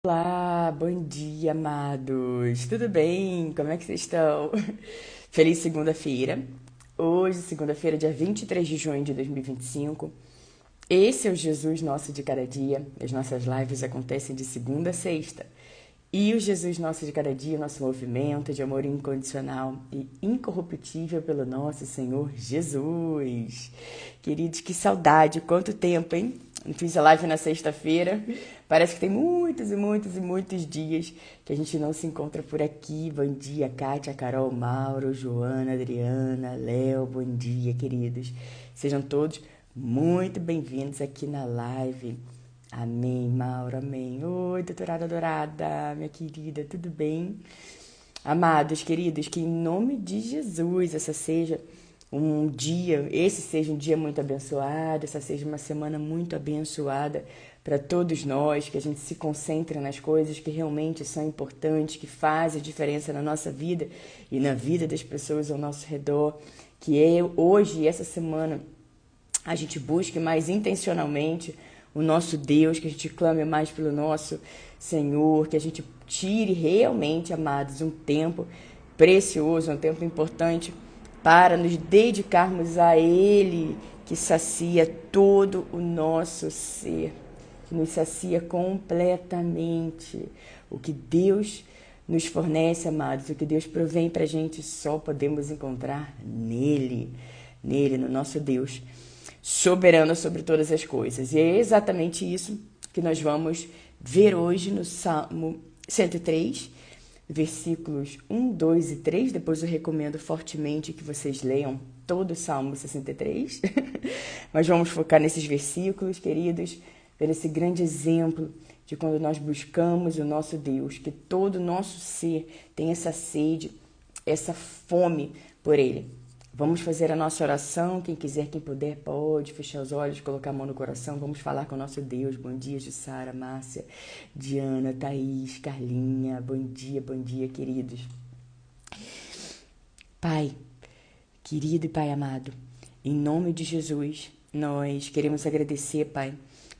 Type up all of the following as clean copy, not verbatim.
Olá, bom dia, amados. Tudo bem? Como é que vocês estão? Feliz segunda-feira. Hoje, segunda-feira, dia 23 de junho de 2025. Esse é o Jesus Nosso de Cada Dia. As nossas lives acontecem de segunda a sexta. E o Jesus Nosso de Cada Dia, nosso movimento de amor incondicional e incorruptível pelo nosso Senhor Jesus. Queridos, que saudade, quanto tempo, hein? Não fiz a live na sexta-feira. Parece que tem muitos e muitos e muitos dias que a gente não se encontra por aqui. Bom dia, Kátia, Carol, Mauro, Joana, Adriana, Léo. Bom dia, queridos. Sejam todos muito bem-vindos aqui na live. Amém, Mauro, amém. Oi, doutorada adorada, minha querida, tudo bem? Amados, queridos, que em nome de Jesus esse seja um dia muito abençoado, essa seja uma semana muito abençoada para todos nós, que a gente se concentre nas coisas que realmente são importantes, que fazem a diferença na nossa vida e na vida das pessoas ao nosso redor, que hoje, essa semana, a gente busque mais intencionalmente o nosso Deus, que a gente clame mais pelo nosso Senhor, que a gente tire realmente, amados, um tempo precioso, um tempo importante para nos dedicarmos a Ele, que sacia todo o nosso ser, que nos sacia completamente. O que Deus nos fornece, amados, o que Deus provém para a gente, só podemos encontrar nele, no nosso Deus soberano sobre todas as coisas. E é exatamente isso que nós vamos ver hoje no Salmo 103, versículos 1, 2 e 3. Depois eu recomendo fortemente que vocês leiam todo o Salmo 63. Mas vamos focar nesses versículos, queridos, ver esse grande exemplo de quando nós buscamos o nosso Deus, que todo o nosso ser tem essa sede, essa fome por Ele. Vamos fazer a nossa oração. Quem quiser, quem puder, pode fechar os olhos, colocar a mão no coração. Vamos falar com o nosso Deus. Bom dia, Jussara, Márcia, Diana, Thaís, Carlinha. Bom dia, queridos. Pai, querido e Pai amado, em nome de Jesus, nós queremos agradecer, Pai,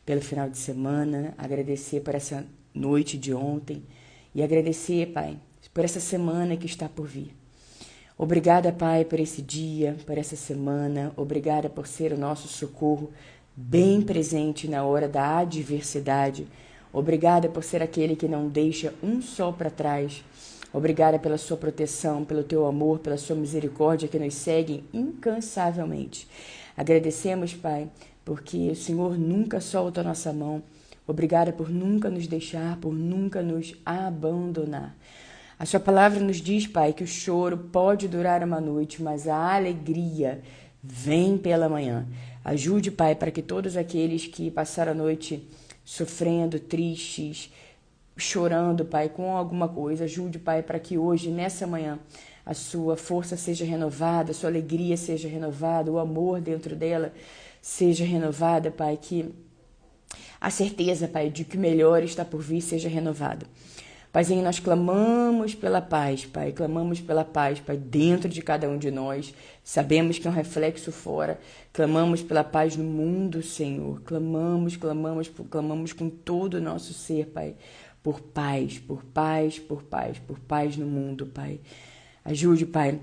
pelo final de semana, agradecer por essa noite de ontem e agradecer, Pai, por essa semana que está por vir. Obrigada, Pai, por esse dia, por essa semana. Obrigada por ser o nosso socorro bem presente na hora da adversidade. Obrigada por ser aquele que não deixa um só para trás. Obrigada pela sua proteção, pelo teu amor, pela sua misericórdia que nos segue incansavelmente. Agradecemos, Pai, porque o Senhor nunca solta a nossa mão. Obrigada por nunca nos deixar, por nunca nos abandonar. A sua palavra nos diz, Pai, que o choro pode durar uma noite, mas a alegria vem pela manhã. Ajude, Pai, para que todos aqueles que passaram a noite sofrendo, tristes, chorando, Pai, com alguma coisa, ajude, Pai, para que hoje, nessa manhã, a sua força seja renovada, a sua alegria seja renovada, o amor dentro dela seja renovada, Pai, que a certeza, Pai, de que o melhor está por vir seja renovada. Paizinho, nós clamamos pela paz, Pai, clamamos pela paz, Pai, dentro de cada um de nós. Sabemos que é um reflexo fora. Clamamos pela paz no mundo, Senhor. Clamamos com todo o nosso ser, Pai, por paz, por paz, por paz, por paz no mundo, Pai. Ajude, Pai,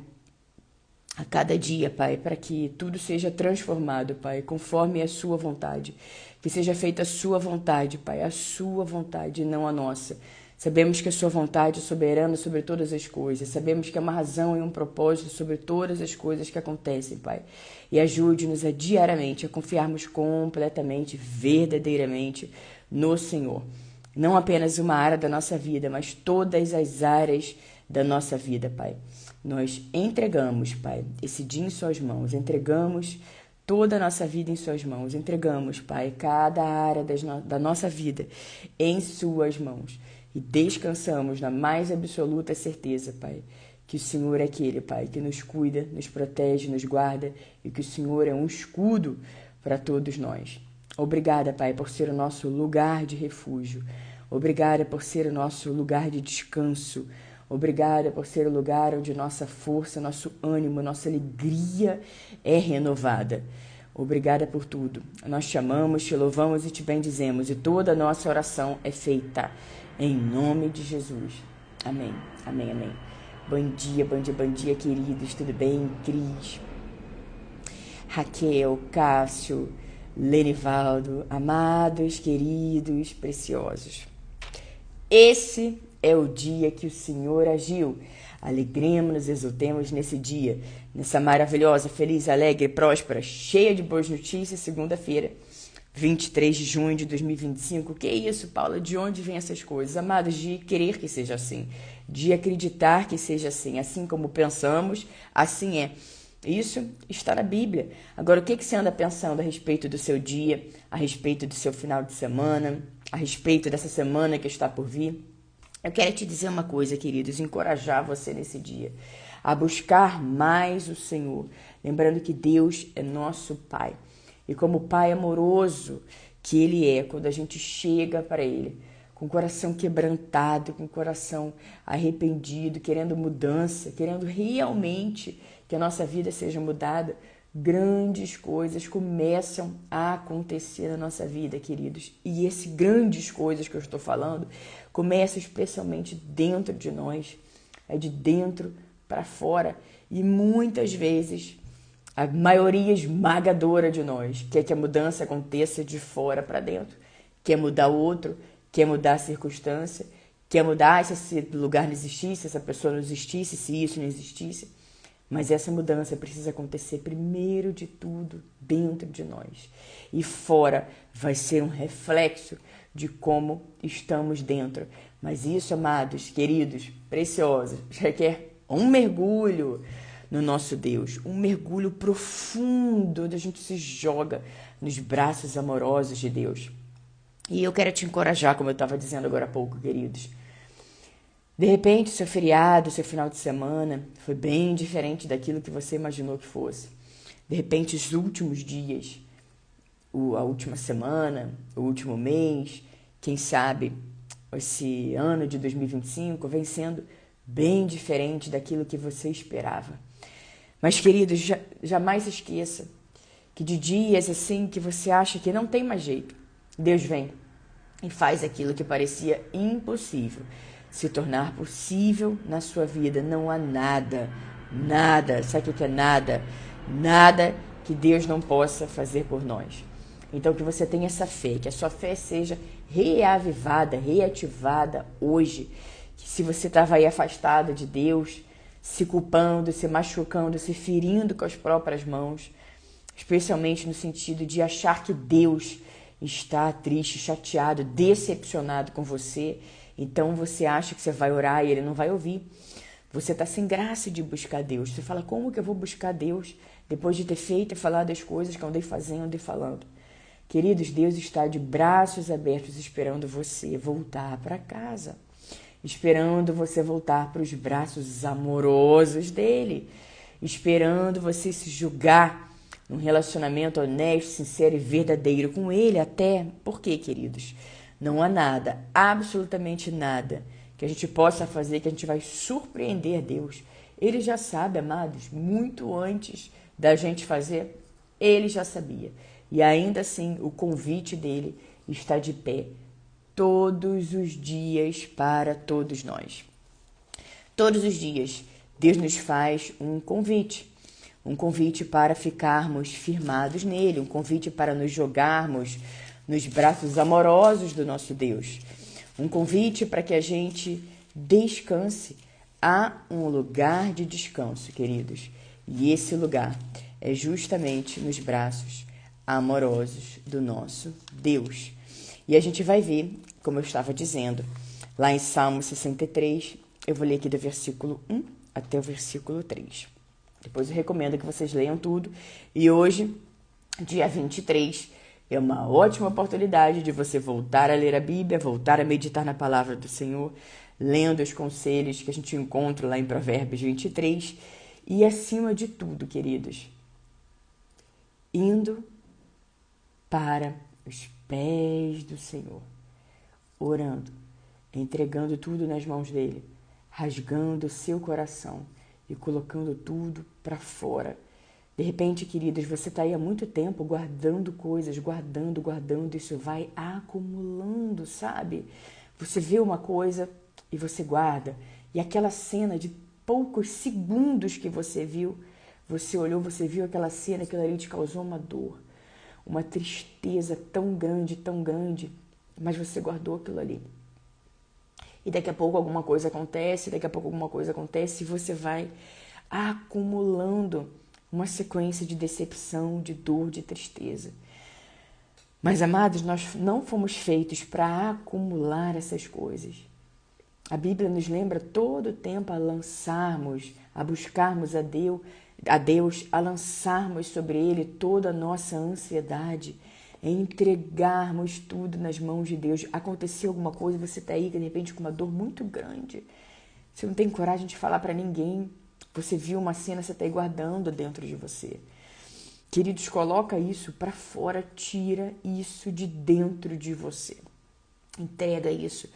a cada dia, Pai, para que tudo seja transformado, Pai, conforme a sua vontade. Que seja feita a sua vontade, Pai, a sua vontade, não a nossa. Sabemos que a sua vontade é soberana sobre todas as coisas. Sabemos que há uma razão e um propósito sobre todas as coisas que acontecem, Pai. E ajude-nos a diariamente a confiarmos completamente, verdadeiramente no Senhor. Não apenas uma área da nossa vida, mas todas as áreas da nossa vida, Pai. Nós entregamos, Pai, esse dia em suas mãos. Entregamos toda a nossa vida em suas mãos. Entregamos, Pai, cada área da nossa vida em suas mãos. E descansamos na mais absoluta certeza, Pai, que o Senhor é aquele, Pai, que nos cuida, nos protege, nos guarda e que o Senhor é um escudo para todos nós. Obrigada, Pai, por ser o nosso lugar de refúgio. Obrigada por ser o nosso lugar de descanso. Obrigada por ser o lugar onde nossa força, nosso ânimo, nossa alegria é renovada. Obrigada por tudo. Nós te amamos, te louvamos e te bendizemos. E toda a nossa oração é feita em nome de Jesus. Amém, amém, amém. Bom dia, bom dia, bom dia, queridos, tudo bem? Cris, Raquel, Cássio, Lenivaldo, amados, queridos, preciosos. Esse é o dia que o Senhor agiu. Alegremos-nos, exultemos nesse dia, nessa maravilhosa, feliz, alegre, próspera, cheia de boas notícias, segunda-feira, 23 de junho de 2025. Que é isso, Paula? De onde vêm essas coisas? Amados, de querer que seja assim, de acreditar que seja assim como pensamos, assim é. Isso está na Bíblia. Agora, o que você anda pensando a respeito do seu dia, a respeito do seu final de semana, a respeito dessa semana que está por vir? Eu quero te dizer uma coisa, queridos, encorajar você nesse dia a buscar mais o Senhor, lembrando que Deus é nosso Pai. E como Pai amoroso que Ele é, quando a gente chega para Ele, com o coração quebrantado, com o coração arrependido, querendo mudança, querendo realmente que a nossa vida seja mudada, grandes coisas começam a acontecer na nossa vida, queridos. E essas grandes coisas que eu estou falando começam especialmente dentro de nós, é de dentro para fora. E muitas vezes, a maioria esmagadora de nós quer que a mudança aconteça de fora para dentro, quer mudar o outro, quer mudar a circunstância, quer mudar se esse lugar não existisse, se essa pessoa não existisse, se isso não existisse. Mas essa mudança precisa acontecer primeiro de tudo dentro de nós. E fora vai ser um reflexo de como estamos dentro. Mas isso, amados, queridos, preciosos, requer um mergulho no nosso Deus. Um mergulho profundo, onde a gente se joga nos braços amorosos de Deus. E eu quero te encorajar, como eu estava dizendo agora há pouco, queridos. De repente, seu feriado, seu final de semana foi bem diferente daquilo que você imaginou que fosse. De repente, os últimos dias, a última semana, o último mês, quem sabe esse ano de 2025 vem sendo bem diferente daquilo que você esperava. Mas, queridos, jamais esqueça que de dias assim que você acha que não tem mais jeito, Deus vem e faz aquilo que parecia impossível se tornar possível na sua vida. Não há nada, sabe o que é nada? Nada que Deus não possa fazer por nós. Então que você tenha essa fé, que a sua fé seja reavivada, reativada hoje. Que se você estava aí afastado de Deus, se culpando, se machucando, se ferindo com as próprias mãos, especialmente no sentido de achar que Deus está triste, chateado, decepcionado com você, então você acha que você vai orar e Ele não vai ouvir. Você está sem graça de buscar Deus. Você fala, como que eu vou buscar Deus depois de ter feito e falado as coisas que eu andei fazendo e falando? Queridos, Deus está de braços abertos esperando você voltar para casa, esperando você voltar para os braços amorosos dEle, esperando você se julgar num relacionamento honesto, sincero e verdadeiro com Ele até. Por quê, queridos? Não há nada, absolutamente nada, que a gente possa fazer que a gente vai surpreender Deus. Ele já sabe, amados, muito antes da gente fazer, Ele já sabia. E ainda assim, o convite dele está de pé todos os dias para todos nós. Todos os dias, Deus nos faz um convite para ficarmos firmados nele, um convite para nos jogarmos nos braços amorosos do nosso Deus, um convite para que a gente descanse. Há um lugar de descanso, queridos, e esse lugar é justamente nos braços amorosos do nosso Deus. E a gente vai ver, como eu estava dizendo, lá em Salmo 63, eu vou ler aqui do versículo 1 até o versículo 3. Depois eu recomendo que vocês leiam tudo. E hoje, dia 23, é uma ótima oportunidade de você voltar a ler a Bíblia, voltar a meditar na palavra do Senhor, lendo os conselhos que a gente encontra lá em Provérbios 23. E acima de tudo, queridos, indo para os pés do Senhor, orando, entregando tudo nas mãos dele, rasgando o seu coração e colocando tudo para fora. De repente, queridos, você está aí há muito tempo guardando coisas, guardando, isso vai acumulando, sabe? Você vê uma coisa e você guarda. E aquela cena de poucos segundos que você viu, você olhou, você viu aquela cena, aquilo ali te causou uma dor, uma tristeza tão grande, mas você guardou aquilo ali. E daqui a pouco alguma coisa acontece, e você vai acumulando uma sequência de decepção, de dor, de tristeza. Mas, amados, nós não fomos feitos para acumular essas coisas. A Bíblia nos lembra todo o tempo a buscarmos a Deus, a lançarmos sobre Ele toda a nossa ansiedade, a entregarmos tudo nas mãos de Deus. Aconteceu alguma coisa, você está aí, de repente, com uma dor muito grande. Você não tem coragem de falar para ninguém. Você viu uma cena, você está aí guardando dentro de você. Queridos, coloca isso para fora, tira isso de dentro de você. Entrega isso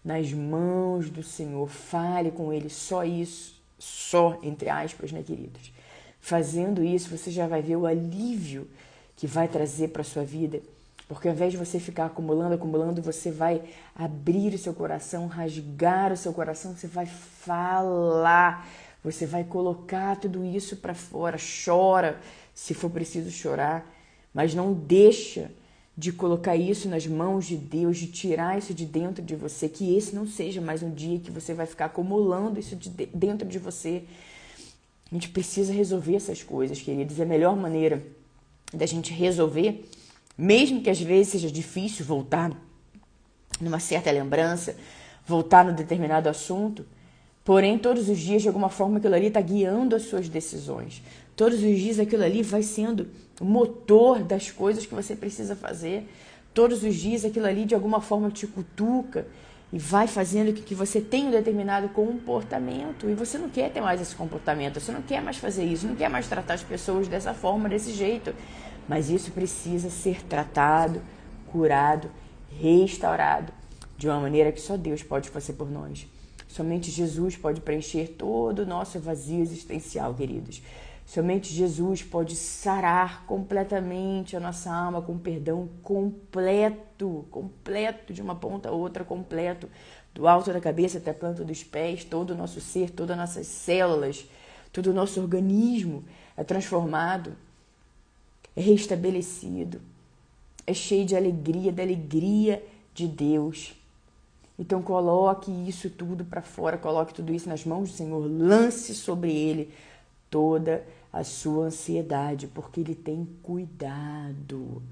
nas mãos do Senhor, fale com Ele, só isso, só, entre aspas, né, queridos? Fazendo isso, você já vai ver o alívio que vai trazer para a sua vida, porque ao invés de você ficar acumulando, você vai abrir o seu coração, rasgar o seu coração, você vai falar, você vai colocar tudo isso para fora, chora, se for preciso chorar, mas não deixa de colocar isso nas mãos de Deus, de tirar isso de dentro de você, que esse não seja mais um dia que você vai ficar acumulando isso dentro de você. A gente precisa resolver essas coisas, queridos. É a melhor maneira da gente resolver, mesmo que às vezes seja difícil voltar numa certa lembrança, voltar num determinado assunto, porém todos os dias, de alguma forma, aquilo ali está guiando as suas decisões. Todos os dias aquilo ali vai sendo o motor das coisas que você precisa fazer. Todos os dias aquilo ali de alguma forma te cutuca e vai fazendo que você tenha um determinado comportamento. E você não quer ter mais esse comportamento, você não quer mais fazer isso, não quer mais tratar as pessoas dessa forma, desse jeito. Mas isso precisa ser tratado, curado, restaurado de uma maneira que só Deus pode fazer por nós. Somente Jesus pode preencher todo o nosso vazio existencial, queridos. Somente Jesus pode sarar completamente a nossa alma com perdão completo, de uma ponta a outra, completo, do alto da cabeça até a planta dos pés, todo o nosso ser, todas as nossas células, todo o nosso organismo é transformado, é restabelecido, é cheio de alegria, da alegria de Deus. Então coloque isso tudo para fora, coloque tudo isso nas mãos do Senhor, lance sobre Ele toda a sua ansiedade, porque Ele tem cuidado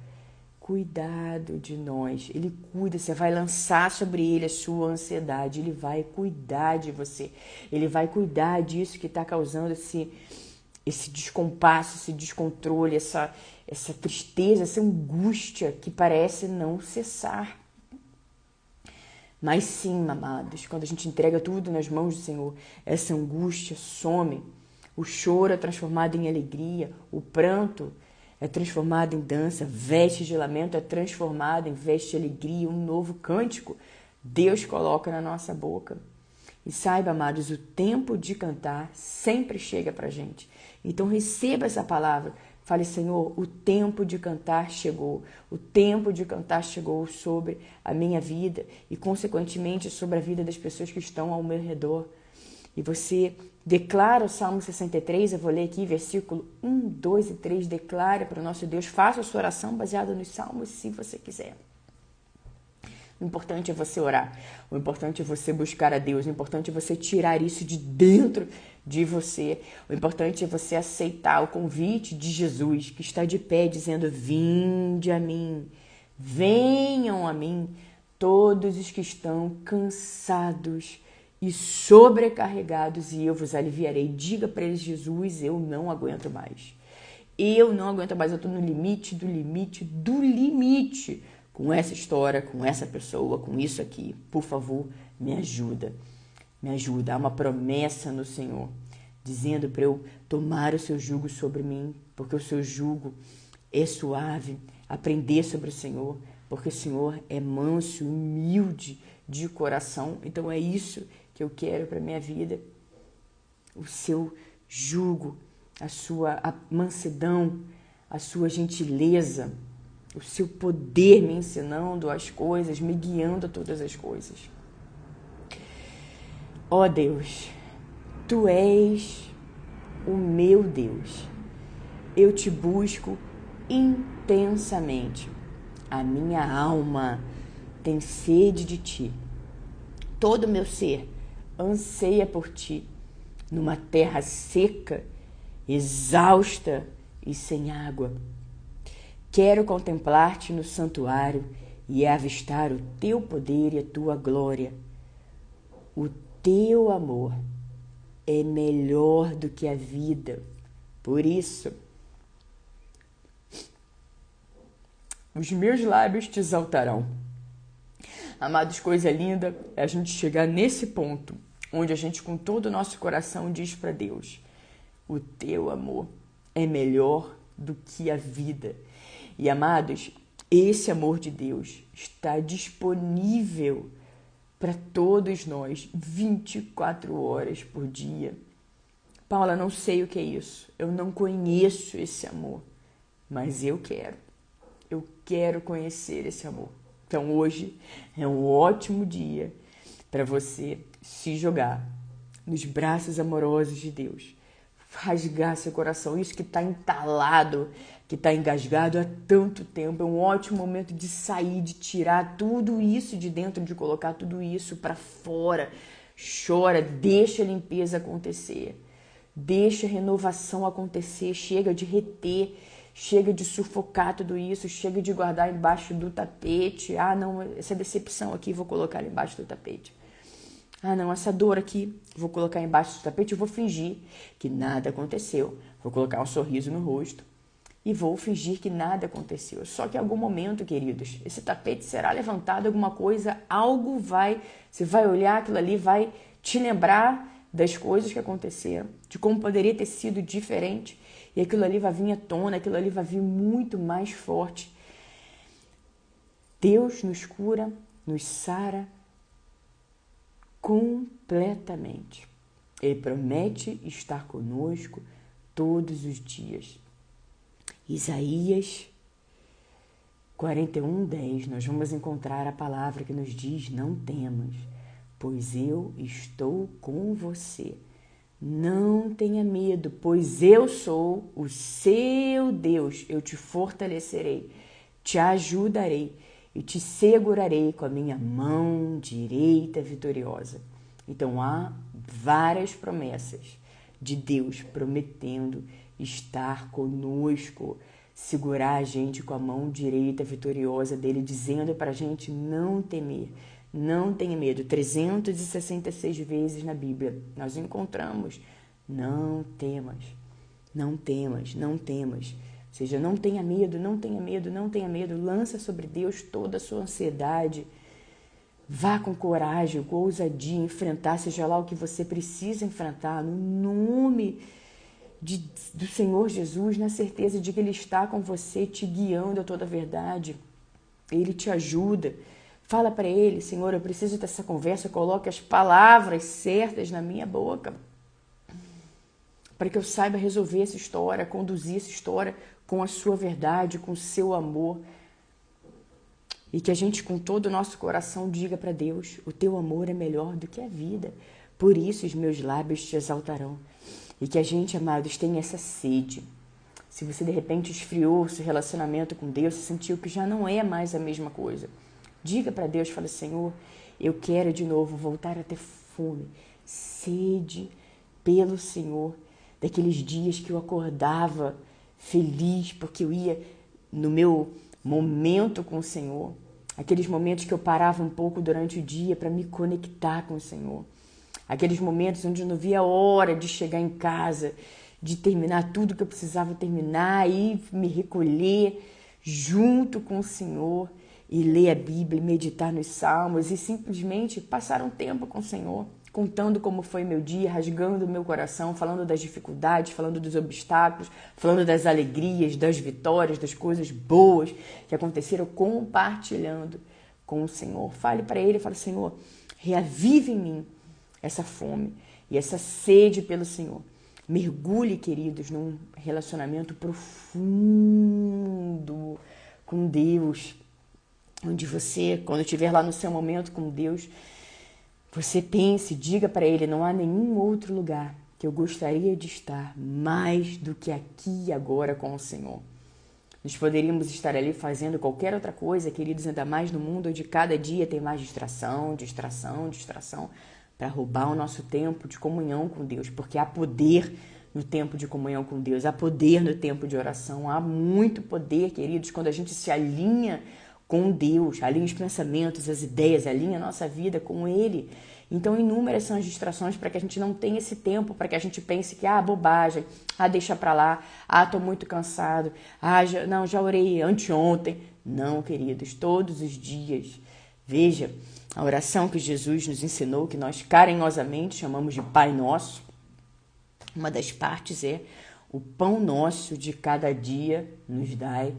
de nós. Ele cuida, você vai lançar sobre Ele a sua ansiedade, Ele vai cuidar de você, Ele vai cuidar disso que está causando esse descompasso, esse descontrole, essa tristeza, essa angústia que parece não cessar. Mas sim, amados, quando a gente entrega tudo nas mãos do Senhor, essa angústia some. O choro é transformado em alegria, o pranto é transformado em dança, veste de lamento é transformado em veste de alegria, um novo cântico Deus coloca na nossa boca. E saiba, amados, o tempo de cantar sempre chega pra gente. Então receba essa palavra. Fale, Senhor, o tempo de cantar chegou. O tempo de cantar chegou sobre a minha vida e, consequentemente, sobre a vida das pessoas que estão ao meu redor. E você declara o Salmo 63, eu vou ler aqui, versículo 1, 2 e 3, declara para o nosso Deus, faça a sua oração baseada nos Salmos, se você quiser. O importante é você orar, o importante é você buscar a Deus, o importante é você tirar isso de dentro de você, o importante é você aceitar o convite de Jesus, que está de pé dizendo, vinde a mim, venham a mim, todos os que estão cansados e sobrecarregados, e eu vos aliviarei. Diga para eles, Jesus, eu não aguento mais. Eu não aguento mais, eu estou no limite do limite do limite com essa história, com essa pessoa, com isso aqui. Por favor, me ajuda. Me ajuda. Há uma promessa no Senhor, dizendo para eu tomar o seu jugo sobre mim, porque o seu jugo é suave. Aprender sobre o Senhor, porque o Senhor é manso, humilde de coração. Então é isso que eu quero para minha vida. O seu jugo, a sua mansidão, a sua gentileza, o seu poder me ensinando as coisas, me guiando a todas as coisas. Ó Deus, Tu és o meu Deus. Eu Te busco intensamente. A minha alma tem sede de Ti. Todo o meu ser anseia por Ti, numa terra seca, exausta e sem água. Quero contemplar-te no santuário e avistar o Teu poder e a Tua glória. O Teu amor é melhor do que a vida. Por isso, os meus lábios Te exaltarão. Amados, coisa linda é a gente chegar nesse ponto, onde a gente com todo o nosso coração diz para Deus: o Teu amor é melhor do que a vida. E amados, esse amor de Deus está disponível para todos nós 24 horas por dia. Paula, não sei o que é isso. Eu não conheço esse amor, mas eu quero. Eu quero conhecer esse amor. Então hoje é um ótimo dia para você se jogar nos braços amorosos de Deus. Rasgar seu coração, isso que está entalado, que está engasgado há tanto tempo. É um ótimo momento de sair, de tirar tudo isso de dentro, de colocar tudo isso para fora. Chora, deixa a limpeza acontecer. Deixa a renovação acontecer. Chega de reter, chega de sufocar tudo isso, chega de guardar embaixo do tapete. Ah, não, essa decepção aqui vou colocar embaixo do tapete. Ah, não, essa dor aqui, vou colocar embaixo do tapete e vou fingir que nada aconteceu. Vou colocar um sorriso no rosto e vou fingir que nada aconteceu. Só que em algum momento, queridos, esse tapete será levantado, alguma coisa, algo vai... Você vai olhar aquilo ali, vai te lembrar das coisas que aconteceram, de como poderia ter sido diferente. E aquilo ali vai vir à tona, aquilo ali vai vir muito mais forte. Deus nos cura, nos sara completamente. Ele promete estar conosco todos os dias. Isaías 41:10, nós vamos encontrar a palavra que nos diz: não temas, pois eu estou com você. Não tenha medo, pois eu sou o seu Deus. Eu te fortalecerei, te ajudarei e te segurarei com a minha mão direita vitoriosa. Então há várias promessas de Deus prometendo estar conosco, segurar a gente com a mão direita vitoriosa dele, dizendo para a gente não temer. Não tenha medo. 366 vezes na Bíblia nós encontramos: não temas, não temas, não temas. Ou seja, não tenha medo, não tenha medo, não tenha medo. Lança sobre Deus toda a sua ansiedade. Vá com coragem, com ousadia, enfrentar, seja lá o que você precisa enfrentar, no nome do Senhor Jesus, na certeza de que Ele está com você, te guiando a toda a verdade. Ele te ajuda. Fala para Ele: Senhor, eu preciso dessa conversa, coloque as palavras certas na minha boca, para que eu saiba resolver essa história, conduzir essa história com a sua verdade, com o seu amor. E que a gente, com todo o nosso coração, diga para Deus: o teu amor é melhor do que a vida, por isso os meus lábios te exaltarão. E que a gente, amados, tenha essa sede. Se você de repente esfriou o seu relacionamento com Deus, se sentiu que já não é mais a mesma coisa, diga para Deus, fala: Senhor, eu quero de novo voltar a ter fome, sede pelo Senhor, daqueles dias que eu acordava feliz porque eu ia no meu momento com o Senhor, aqueles momentos que eu parava um pouco durante o dia para me conectar com o Senhor, aqueles momentos onde eu não via a hora de chegar em casa, de terminar tudo que eu precisava terminar e me recolher junto com o Senhor e ler a Bíblia, meditar nos Salmos e simplesmente passar um tempo com o Senhor, contando como foi meu dia, rasgando o meu coração, falando das dificuldades, falando dos obstáculos, falando das alegrias, das vitórias, das coisas boas que aconteceram, compartilhando com o Senhor. Fale para Ele, fale: Senhor, reavive em mim essa fome e essa sede pelo Senhor. Mergulhe, queridos, num relacionamento profundo com Deus, onde você, quando estiver lá no seu momento com Deus, você pense, diga para ele, não há nenhum outro lugar que eu gostaria de estar mais do que aqui e agora com o Senhor. Nós poderíamos estar ali fazendo qualquer outra coisa, queridos, ainda mais no mundo onde cada dia tem mais distração, para roubar o nosso tempo de comunhão com Deus, porque há poder no tempo de comunhão com Deus, há poder no tempo de oração, há muito poder, queridos, quando a gente se alinha com Deus, alinha os pensamentos, as ideias, alinha a nossa vida com Ele. Então, inúmeras são as distrações para que a gente não tenha esse tempo, para que a gente pense que, bobagem, deixa para lá, tô muito cansado, já orei anteontem. Não, queridos, todos os dias. Veja, a oração que Jesus nos ensinou, que nós carinhosamente chamamos de Pai Nosso, uma das partes é: o pão nosso de cada dia nos dai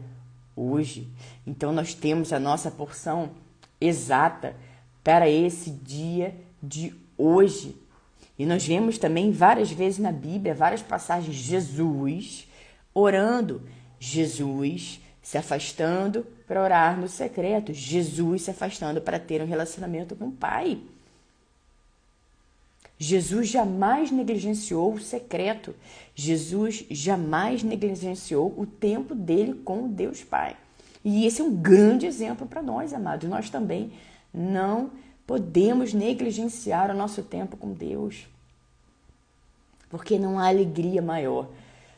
hoje. Então, nós temos a nossa porção exata para esse dia de hoje. E nós vemos também várias vezes na Bíblia, várias passagens, Jesus orando, Jesus se afastando para orar no secreto, Jesus se afastando para ter um relacionamento com o Pai. Jesus jamais negligenciou o secreto. Jesus jamais negligenciou o tempo dele com Deus Pai. E esse é um grande exemplo para nós, amados. Nós também não podemos negligenciar o nosso tempo com Deus. Porque não há alegria maior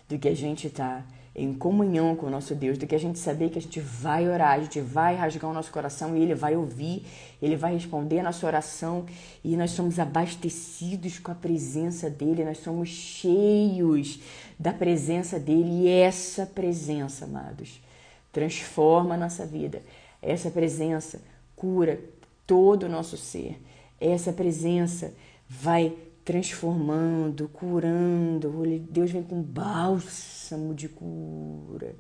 do que a gente estar em comunhão com o nosso Deus, do que a gente saber que a gente vai orar, a gente vai rasgar o nosso coração e Ele vai ouvir, Ele vai responder a nossa oração e nós somos abastecidos com a presença dEle, nós somos cheios da presença dEle e essa presença, amados, transforma a nossa vida. Essa presença cura todo o nosso ser. Essa presença vai transformando, curando. Deus vem com bálsamo de cura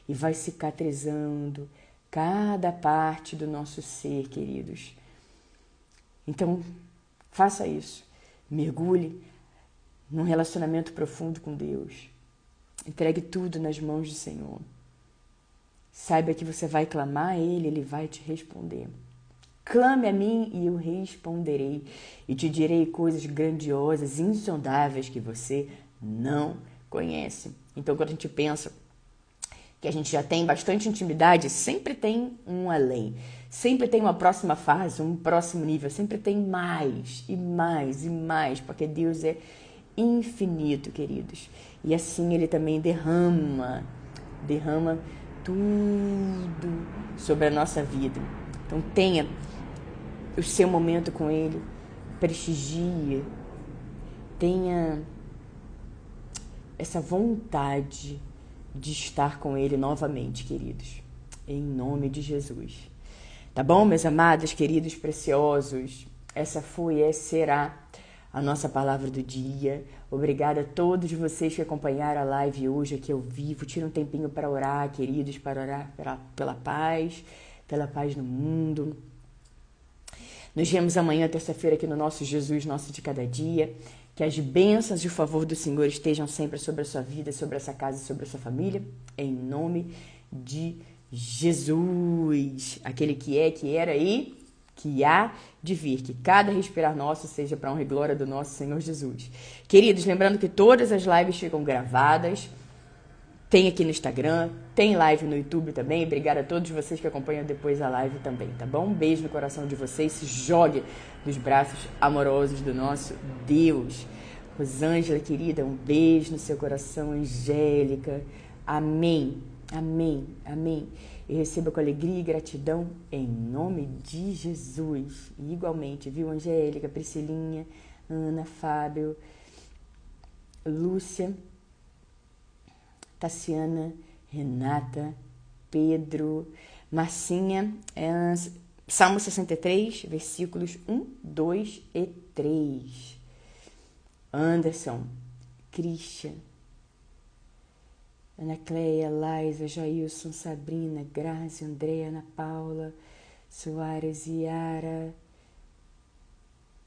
e vai cicatrizando cada parte do nosso ser, queridos. Então, faça isso. Mergulhe num relacionamento profundo com Deus. Entregue tudo nas mãos do Senhor. Saiba que você vai clamar a Ele, Ele vai te responder. Clame a mim e eu responderei e te direi coisas grandiosas, insondáveis que você não conhece. Então, quando a gente pensa que a gente já tem bastante intimidade, sempre tem um além. Sempre tem uma próxima fase, um próximo nível. Sempre tem mais e mais e mais, porque Deus é infinito, queridos. E assim Ele também derrama tudo sobre a nossa vida. Então tenha o seu momento com Ele, prestigie, tenha essa vontade de estar com Ele novamente, queridos, em nome de Jesus. Tá bom, meus amados, queridos, preciosos? Essa será a nossa palavra do dia. Obrigada a todos vocês que acompanharam a live hoje aqui ao vivo. Tira um tempinho para orar, queridos, para orar pela paz no mundo. Nos vemos amanhã, terça-feira, aqui no nosso Jesus, nosso de cada dia. Que as bênçãos e o favor do Senhor estejam sempre sobre a sua vida, sobre essa casa e sobre a sua família. Em nome de Jesus. Aquele que é, que era e que há de vir. Que cada respirar nosso seja para a honra e glória do nosso Senhor Jesus. Queridos, lembrando que todas as lives ficam gravadas. Tem aqui no Instagram, tem live no YouTube também. Obrigada a todos vocês que acompanham depois a live também, tá bom? Um beijo no coração de vocês. Se jogue nos braços amorosos do nosso Deus. Rosângela, querida, um beijo no seu coração. Angélica, amém, amém, amém. E receba com alegria e gratidão em nome de Jesus. E igualmente, viu, Angélica, Priscilinha, Ana, Fábio, Lúcia, Tassiana, Renata, Pedro, Marcinha, Salmo 63, versículos 1, 2 e 3. Anderson, Christian, Ana Cleia, Laisa, Jailson, Sabrina, Grazi, Andréa, Ana Paula, Soares, Yara.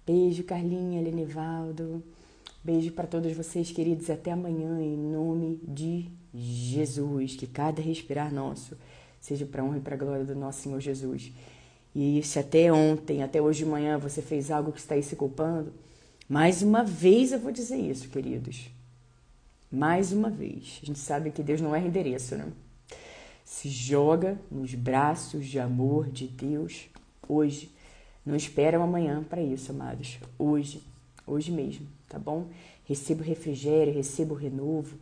Beijo, Carlinha, Lenivaldo. Beijo para todos vocês, queridos. Até amanhã, em nome de Jesus. Que cada respirar nosso seja para a honra e para a glória do nosso Senhor Jesus. E se até ontem, até hoje de manhã, você fez algo que está aí se culpando, mais uma vez eu vou dizer isso, queridos. Mais uma vez. A gente sabe que Deus não erra endereço, né? Se joga nos braços de amor de Deus hoje. Não espera amanhã para isso, amados. Hoje mesmo, tá bom? Receba o refrigério, receba o renovo,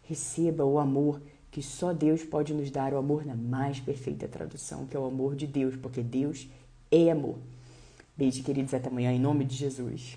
receba o amor que só Deus pode nos dar, o amor na mais perfeita tradução, que é o amor de Deus, porque Deus é amor. Beijo, queridos, até amanhã, em nome de Jesus.